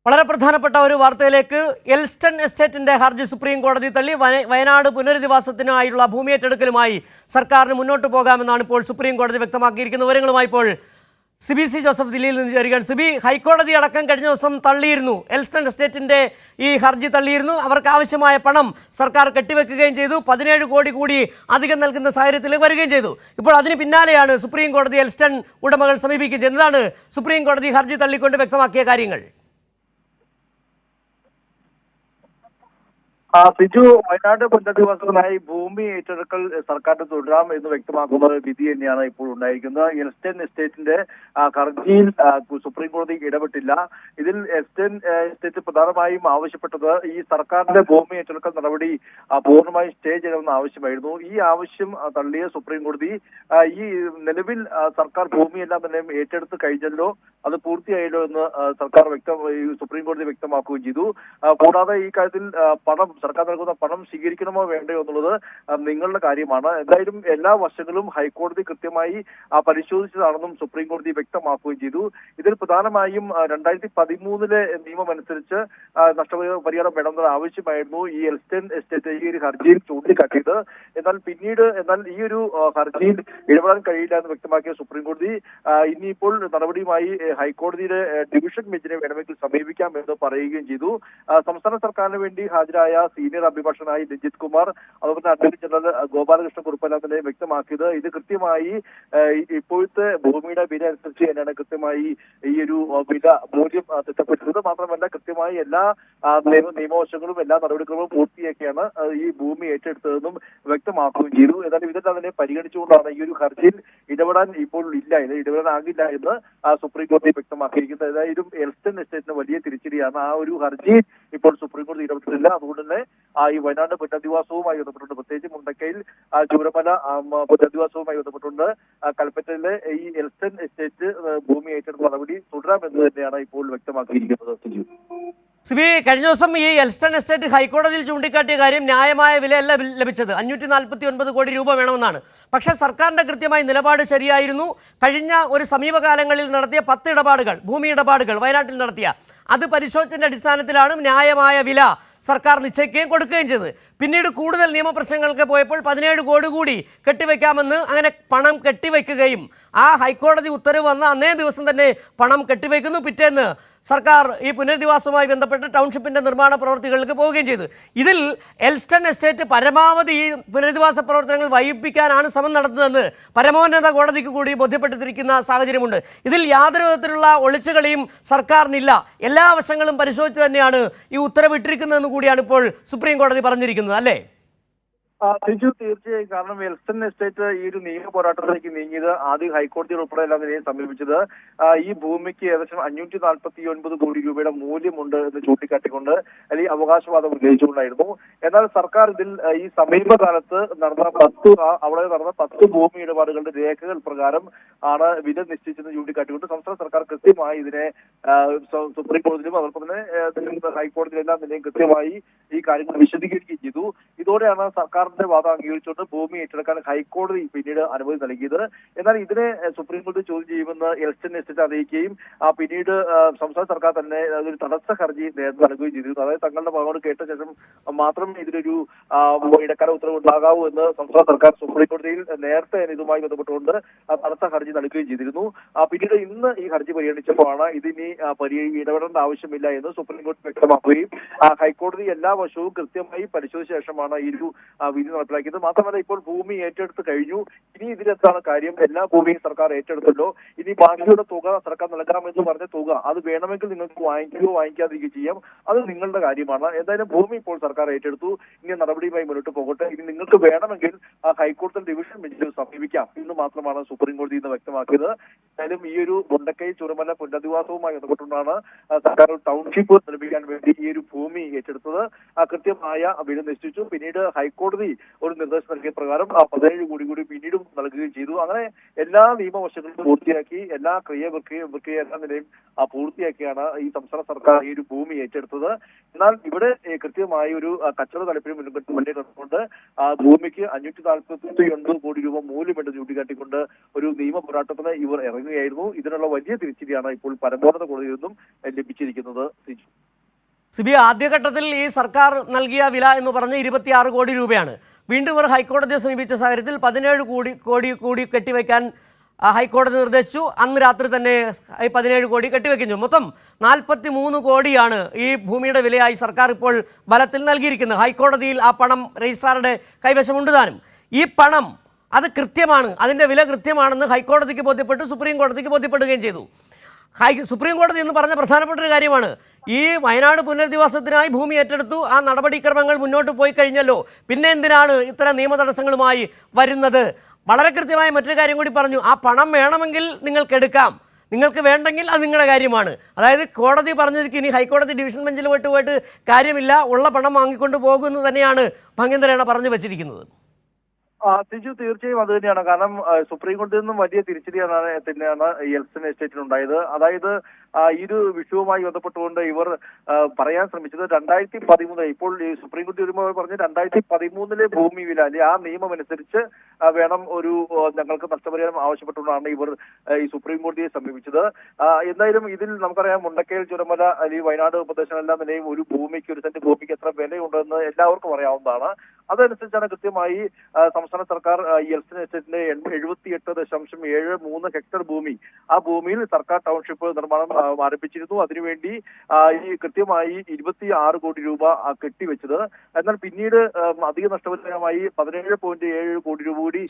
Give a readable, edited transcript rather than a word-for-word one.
വളരെ പ്രധാനപ്പെട്ട ഒരു വാർത്തയിലേക്ക്. എൽസ്റ്റൺ എസ്റ്റേറ്റിന്റെ ഹർജി സുപ്രീം കോടതി തള്ളി. വയനാട് പുനരധിവാസത്തിനായുള്ള ഭൂമി ഏറ്റെടുക്കലുമായി സർക്കാരിന് മുന്നോട്ട് പോകാമെന്നാണ് ഇപ്പോൾ സുപ്രീം കോടതി വ്യക്തമാക്കിയിരിക്കുന്ന വിവരങ്ങളുമായി ഇപ്പോൾ സിബി സി ജോസഫ് ദില്ലിയിൽ നിന്ന് ചേരുകയാണ്. സിബി, ഹൈക്കോടതി അടക്കം കഴിഞ്ഞ ദിവസം തള്ളിയിരുന്നു, എൽസ്റ്റൺ എസ്റ്റേറ്റിന്റെ ഈ ഹർജി തള്ളിയിരുന്നു. അവർക്ക് ആവശ്യമായ പണം സർക്കാർ കെട്ടിവെക്കുകയും ചെയ്തു. 17 കോടി കൂടി അധികം നൽകുന്ന സാഹചര്യത്തിൽ വരികയും ചെയ്തു. ഇപ്പോൾ അതിന് പിന്നാലെയാണ് സുപ്രീം കോടതി എൽസ്റ്റൺ ഉടമകൾ സമീപിക്കുകയും ചെയ്യുന്നത്. എന്താണ് സുപ്രീം കോടതി ഹർജി തള്ളിക്കൊണ്ട് വ്യക്തമാക്കിയ കാര്യങ്ങൾ? സിജു, വയനാട് പുനരധിവാസത്തിനായി ഭൂമി ഏറ്റെടുക്കൽ സർക്കാരിന് തുടരാം എന്ന് വ്യക്തമാക്കുന്ന വിധി തന്നെയാണ് ഇപ്പോൾ ഉണ്ടായിരിക്കുന്നത്. എൽസ്റ്റൺ എസ്റ്റേറ്റിന്റെ ഹർജിയിൽ സുപ്രീം കോടതി ഇടപെട്ടില്ല. ഇതിൽ എൽസ്റ്റൺ എസ്റ്റേറ്റ് പ്രധാനമായും ആവശ്യപ്പെട്ടത് ഈ സർക്കാരിന്റെ ഭൂമി ഏറ്റെടുക്കൽ നടപടി പൂർണ്ണമായും സ്റ്റേ ചെയ്യണമെന്ന ആവശ്യമായിരുന്നു. ഈ ആവശ്യം തള്ളിയ സുപ്രീം കോടതി ഈ നിലവിൽ സർക്കാർ ഭൂമിയെല്ലാം തന്നെ ഏറ്റെടുത്ത് കഴിഞ്ഞല്ലോ, അത് പൂർത്തിയായല്ലോ എന്ന് സുപ്രീം കോടതി വ്യക്തമാക്കുകയും ചെയ്തു. കൂടാതെ ഈ കാര്യത്തിൽ സർക്കാർ നൽകുന്ന പണം സ്വീകരിക്കണമോ വേണ്ടയോ എന്നുള്ളത് നിങ്ങളുടെ കാര്യമാണ്. എന്തായാലും എല്ലാ വശങ്ങളും ഹൈക്കോടതി കൃത്യമായി പരിശോധിച്ചതാണെന്നും സുപ്രീം കോടതി വ്യക്തമാക്കുകയും ചെയ്തു. ഇതിൽ പ്രധാനമായും 2013 നിയമം അനുസരിച്ച് നഷ്ടപരിഹാരം വേണമെന്ന ആവശ്യമായിരുന്നു ഈ എൽസ്റ്റൺ എസ്റ്റേറ്റ് ഈ ഒരു ഹർജിയിൽ ചൂണ്ടിക്കാട്ടിയത്. എന്നാൽ ഈ ഒരു ഹർജിയിൽ ഇടപെടാൻ കഴിയില്ല എന്ന് വ്യക്തമാക്കിയ സുപ്രീം കോടതി ഇനിയിപ്പോൾ നടപടിയുമായി ഹൈക്കോടതിയുടെ ഡിവിഷൻ ബെഞ്ചിനെ വേണമെങ്കിൽ സമീപിക്കാം എന്ന് പറയുകയും ചെയ്തു. സംസ്ഥാന സർക്കാരിന് വേണ്ടി ഹാജരായ സീനിയർ അഭിഭാഷകനായി രഞ്ജിത് കുമാർ, അതുപോലെ അഡ്വക്കേറ്റ് ജനറൽ ഗോപാലകൃഷ്ണ കുറുപ്പെല്ലാം തന്നെ വ്യക്തമാക്കിയത് ഇത് കൃത്യമായി ഇപ്പോഴത്തെ ഭൂമിയുടെ വില അനുസരിച്ച് തന്നെയാണ് കൃത്യമായി ഈ ഒരു മൂല്യം തിട്ടപ്പെട്ടിരുന്നത്. മാത്രമല്ല കൃത്യമായി എല്ലാ നിയമവശങ്ങളും എല്ലാ നടപടികളും പൂർത്തിയാക്കിയാണ് ഈ ഭൂമി ഏറ്റെടുത്തതെന്നും വ്യക്തമാക്കുകയും ചെയ്തു. എന്നാലും ഇതെല്ലാം തന്നെ പരിഗണിച്ചുകൊണ്ടാണ് ഈ ഒരു ഹർജിയിൽ ഇടപെടാനാകില്ല എന്ന് സുപ്രീം കോടതി വ്യക്തമാക്കിയിരിക്കുന്നത്. ഏതായാലും എൽസ്റ്റൺ എസ്റ്റേറ്റിന് വലിയ തിരിച്ചടിയാണ്. ആ ഒരു ഹർജിയിൽ ഇപ്പോൾ സുപ്രീം കോടതി ഇടപെട്ടിട്ടില്ല. അതുകൊണ്ട് തന്നെ ഈ വയനാട് പുനരധിവാസവുമായി ബന്ധപ്പെട്ടുണ്ട്, പ്രത്യേകിച്ച് മുണ്ടക്കയിൽ ചൂരമല പുനരധിവാസവുമായി ബന്ധപ്പെട്ടുണ്ട് കൽപ്പറ്റയിലെ ഈ എൽസ്റ്റൺ എസ്റ്റേറ്റ് ഭൂമി ഏറ്റെടുത്ത നടപടി തുടരാമെന്ന് തന്നെയാണ് ഇപ്പോൾ വ്യക്തമാക്കിയിരിക്കുന്നത്. സിബി, കഴിഞ്ഞ ദിവസം ഈ എൽസ്റ്റൺ എസ്റ്റേറ്റ് ഹൈക്കോടതിയിൽ ചൂണ്ടിക്കാട്ടിയ കാര്യം ന്യായമായ വിലയല്ല ലഭിച്ചത്, 549 കോടി രൂപ വേണമെന്നാണ്. പക്ഷേ സർക്കാരിൻ്റെ കൃത്യമായ നിലപാട് ശരിയായിരുന്നു. കഴിഞ്ഞ ഒരു സമീപകാലങ്ങളിൽ നടത്തിയ 10 ഇടപാടുകൾ, ഭൂമി ഇടപാടുകൾ വയനാട്ടിൽ നടത്തിയ, അത് പരിശോധിച്ചതിൻ്റെ അടിസ്ഥാനത്തിലാണ് ന്യായമായ വില സർക്കാർ നിശ്ചയിക്കുകയും കൊടുക്കുകയും ചെയ്തത്. പിന്നീട് കൂടുതൽ നിയമപ്രശ്നങ്ങൾക്ക് പോയപ്പോൾ 17 കോടി കൂടി കെട്ടിവെക്കാമെന്ന് അങ്ങനെ പണം കെട്ടിവെക്കുകയും ആ ഹൈക്കോടതി ഉത്തരവ് വന്ന അന്നേ ദിവസം തന്നെ പണം കെട്ടിവെക്കുന്നു. പിറ്റേന്ന് സർക്കാർ ഈ പുനരധിവാസവുമായി ബന്ധപ്പെട്ട് ടൗൺഷിപ്പിൻ്റെ നിർമ്മാണ പ്രവർത്തികൾക്ക് പോവുകയും ചെയ്തു. ഇതിൽ എൽസ്റ്റൺ എസ്റ്റേറ്റ് പരമാവധി ഈ പുനരധിവാസ പ്രവർത്തനങ്ങൾ വൈകിപ്പിക്കാനാണ് ശ്രമം നടത്തുന്നതെന്ന് പരമോന്നത കോടതിക്ക് കൂടി ബോധ്യപ്പെട്ടിരിക്കുന്ന സാഹചര്യമുണ്ട്. ഇതിൽ യാതൊരു വിധത്തിലുള്ള ഒളിച്ചുകളിയും സർക്കാരിനില്ല. എല്ലാ വശങ്ങളും പരിശോധിച്ച് തന്നെയാണ് ഈ ഉത്തരവിട്ടിരിക്കുന്നതെന്ന് കൂടിയാണ് ഇപ്പോൾ സുപ്രീം കോടതി പറഞ്ഞിരിക്കുന്നത്, അല്ലേ? തീർച്ചയായും. കാരണം എൽസ്റ്റൺ എസ്റ്റേറ്റ് ഈ ഒരു നിയമ പോരാട്ടത്തിലേക്ക് നീങ്ങിയത് ആദ്യം ഹൈക്കോടതി ഉൾപ്പെടെ എല്ലാം നിലയെ സമീപിച്ചത് ഈ ഭൂമിക്ക് ഏകദേശം 549 കോടി രൂപയുടെ മൂല്യമുണ്ട് എന്ന് ചൂണ്ടിക്കാട്ടിക്കൊണ്ട് അല്ലെങ്കിൽ അവകാശവാദം ഉന്നയിച്ചുകൊണ്ടായിരുന്നു. എന്നാൽ സർക്കാർ ഇതിൽ ഈ സമീപകാലത്ത് നടന്ന 10 ഭൂമി ഇടപാടുകളുടെ രേഖകൾ പ്രകാരം ആണ് വില നിശ്ചയിച്ചെന്ന് ചൂണ്ടിക്കാട്ടിക്കൊണ്ട് സംസ്ഥാന സർക്കാർ കൃത്യമായി ഇതിനെ സുപ്രീം കോടതിയിലും അതോടൊപ്പം തന്നെ ഹൈക്കോടതിയിലെല്ലാം നിലയും കൃത്യമായി ഈ കാര്യങ്ങൾ വിശദീകരിക്കുകയും ചെയ്തു. ഇതോടെയാണ് സർക്കാരിന്റെ വാദം അംഗീകരിച്ചുകൊണ്ട് ഭൂമി ഏറ്റെടുക്കാൻ ഹൈക്കോടതി പിന്നീട് അനുമതി നൽകിയത്. എന്നാൽ ഇതിനെ സുപ്രീം കോടതി ചോദ്യം ചെയ്യുമെന്ന് എൽസ്റ്റൺ എസ്റ്റേറ്റ് അറിയിക്കുകയും പിന്നീട് സംസ്ഥാന സർക്കാർ തന്നെ ഒരു തടസ്സ ഹർജി നേരത്തെ നൽകുകയും ചെയ്തിരുന്നു. അതായത് തങ്ങളുടെ ഭാഗങ്ങൾ കേട്ട ശേഷം മാത്രം ഇതിനൊരു ഇടക്കാല ഉത്തരവ് ഉണ്ടാകാവൂ എന്ന് സംസ്ഥാന സർക്കാർ സുപ്രീം കോടതിയിൽ നേരത്തെ ഇതുമായി ബന്ധപ്പെട്ടുകൊണ്ട് തടസ്സ ഹർജി നൽകുകയും ചെയ്തിരുന്നു. പിന്നീട് ഇന്ന് ഈ ഹർജി പരിഗണിച്ചപ്പോഴാണ് ഇതിനി ഇടപെടേണ്ട ആവശ്യമില്ല എന്ന് സുപ്രീം കോടതി വ്യക്തമാക്കുകയും ഹൈക്കോടതി എല്ലാ വശവും കൃത്യമായി പരിശോധിച്ച ശേഷമാണ് ഈ ഒരു വിധി നടപ്പിലാക്കിയത്. മാത്രമല്ല ഇപ്പോൾ ഭൂമി ഏറ്റെടുത്ത് കഴിഞ്ഞു. ഇനി ഇതിലെന്താണ് കാര്യം? എല്ലാ ഭൂമിയും സർക്കാർ ഏറ്റെടുത്തല്ലോ. ഇനി ബാക്കിയുടെ തുക സർക്കാർ നൽകാമെന്ന് പറഞ്ഞ തുക അത് വേണമെങ്കിൽ നിങ്ങൾക്ക് വാങ്ങിക്കാതിരിക്കുകയോ ചെയ്യാം. അത് നിങ്ങളുടെ കാര്യമാണ്. എന്തായാലും ഭൂമി ഇപ്പോൾ സർക്കാർ ഏറ്റെടുത്തു. ഇനി നടപടിയുമായി മുന്നോട്ട് പോകട്ടെ. ഇനി നിങ്ങൾക്ക് വേണമെങ്കിൽ ഡിവിഷൻ ബെഞ്ചിൽ സമീപിക്കാം എന്ന് മാത്രമാണ് സുപ്രീം കോടതി ഇന്ന് വ്യക്തമാക്കിയത്. എന്തായാലും ഈ ഒരു മുണ്ടക്കൈ ചുരമല പുനരധിവാസവുമായി ബന്ധപ്പെട്ടുകൊണ്ടാണ് സർക്കാർ ടൗൺഷിപ്പ് നിർമ്മിക്കാൻ വേണ്ടി ഈ ഒരു ഭൂമി ഏറ്റെടുത്തത്. കൃത്യമായ വില നിശ്ചയിച്ചു. പിന്നീട് ഹൈക്കോടതി ഒരു നിർദ്ദേശം നൽകിയ പ്രകാരം 17 കോടി കൂടി പിന്നീടും നൽകുകയും ചെയ്തു. അങ്ങനെ എല്ലാ നിയമവശങ്ങളും പൂർത്തിയാക്കി എല്ലാ പ്രക്രിയ എല്ലാ നിലയും പൂർത്തിയാക്കിയാണ് ഈ സംസ്ഥാന സർക്കാർ ഈ ഒരു ഭൂമി ഏറ്റെടുത്തത്. എന്നാൽ ഇവിടെ കൃത്യമായി ഒരു കച്ചവട താല്പര്യം മുന്നേ കണ്ടുകൊണ്ട് ഭൂമിക്ക് 549 കോടി രൂപ മൂല്യമെന്ന് ചൂണ്ടിക്കാട്ടിക്കൊണ്ട് ഒരു നിയമ പോരാട്ടത്തിന് ഇവർ ഇറങ്ങുകയായിരുന്നു. ഇതിനുള്ള വലിയ തിരിച്ചടിയാണ് ഇപ്പോൾ പരമോന്നത കോടതിയിൽ നിന്നും ലഭിച്ചിരിക്കുന്നത്. സിബി, ആദ്യഘട്ടത്തിൽ ഈ സർക്കാർ നൽകിയ വില എന്ന് പറഞ്ഞ് 26 കോടി രൂപയാണ്. വീണ്ടും ഇവർ ഹൈക്കോടതിയെ സമീപിച്ച സാഹചര്യത്തിൽ 17 കോടി കൂടി കെട്ടിവെക്കാൻ ഹൈക്കോടതി നിർദ്ദേശിച്ചു. അന്ന് രാത്രി തന്നെ 17 കോടി കെട്ടിവെക്കുന്നു. മൊത്തം 43 കോടിയാണ് ഈ ഭൂമിയുടെ വിലയായി സർക്കാർ ഇപ്പോൾ ബലത്തിൽ നൽകിയിരിക്കുന്നത്. ഹൈക്കോടതിയിൽ ആ പണം രജിസ്ട്രാറുടെ കൈവശമുണ്ട് താനും. ഈ പണം അത് കൃത്യമാണ്, അതിൻ്റെ വില കൃത്യമാണെന്ന് ഹൈക്കോടതിക്ക് ബോധ്യപ്പെട്ടു, സുപ്രീം കോടതിക്ക് ബോധ്യപ്പെടുകയും ചെയ്തു. സുപ്രീം കോടതി എന്ന് പറഞ്ഞ പ്രധാനപ്പെട്ട ഒരു കാര്യമാണ്, ഈ വയനാട് പുനരധിവാസത്തിനായി ഭൂമി ഏറ്റെടുത്തു, ആ നടപടിക്രമങ്ങൾ മുന്നോട്ട് പോയി കഴിഞ്ഞല്ലോ, പിന്നെ എന്തിനാണ് ഇത്തരം നിയമ തടസ്സങ്ങളുമായി വരുന്നത്? വളരെ കൃത്യമായ മറ്റൊരു കാര്യം കൂടി പറഞ്ഞു, ആ പണം വേണമെങ്കിൽ നിങ്ങൾക്ക് എടുക്കാം, നിങ്ങൾക്ക് വേണ്ടെങ്കിൽ അത് നിങ്ങളുടെ കാര്യമാണ്. അതായത് കോടതി പറഞ്ഞതിക്ക് ഇനി ഹൈക്കോടതി ഡിവിഷൻ ബെഞ്ചിൽ പോയിട്ട് കാര്യമില്ല, ഉള്ള പണം വാങ്ങിക്കൊണ്ട് പോകുമെന്ന് തന്നെയാണ് ഭംഗേന്ദ്രേണ പറഞ്ഞു വെച്ചിരിക്കുന്നത്. തിജു, തീർച്ചയായും അത് തന്നെയാണ്. കാരണം സുപ്രീം കോടതിയിൽ നിന്നും വലിയ തന്നെയാണ് ഈ എൽസ്റ്റൺ എസ്റ്റേറ്റിനുണ്ടായത്. അതായത് ഈ ഒരു വിഷയവുമായി ബന്ധപ്പെട്ടുകൊണ്ട് ഇവർ പറയാൻ ശ്രമിച്ചത് 2013, ഇപ്പോൾ ഈ സുപ്രീം കോടതി വരുമ്പോൾ പറഞ്ഞ് 2013 ഭൂമി വില അല്ലെ ആ നിയമം അനുസരിച്ച് വേണം ഒരു ഞങ്ങൾക്ക് നഷ്ടപരിഹാരം ആവശ്യപ്പെട്ടുകൊണ്ടാണ് ഇവർ ഈ സുപ്രീം കോടതിയെ സമീപിച്ചത്. എന്തായാലും ഇതിൽ നമുക്കറിയാം, മുണ്ടക്കയിൽ, ചുരമല അല്ലെങ്കിൽ വയനാട് പ്രദേശങ്ങളെല്ലാം തന്നെയും ഒരു ഭൂമിക്ക്, ഒരു സെന്റ് ഭൂമിക്ക് എത്ര വിലയുണ്ടെന്ന് എല്ലാവർക്കും അറിയാവുന്നതാണ്. അതനുസരിച്ചാണ് കൃത്യമായി സംസ്ഥാന സർക്കാർ ഈ എൽസ്റ്റൺ എസ്റ്റേറ്റിന്റെ 78.73 ഹെക്ടർ ഭൂമി, ആ ഭൂമിയിൽ സർക്കാർ ടൗൺഷിപ്പ് നിർമ്മാണം ആരംഭിച്ചിരുന്നു. അതിനുവേണ്ടി ഈ കൃത്യമായി 26 കോടി രൂപ കെട്ടിവെച്ചത്. എന്നാൽ പിന്നീട് അധിക നഷ്ടപരിഹാരമായി 17.7 കോടി രൂപ കൂടി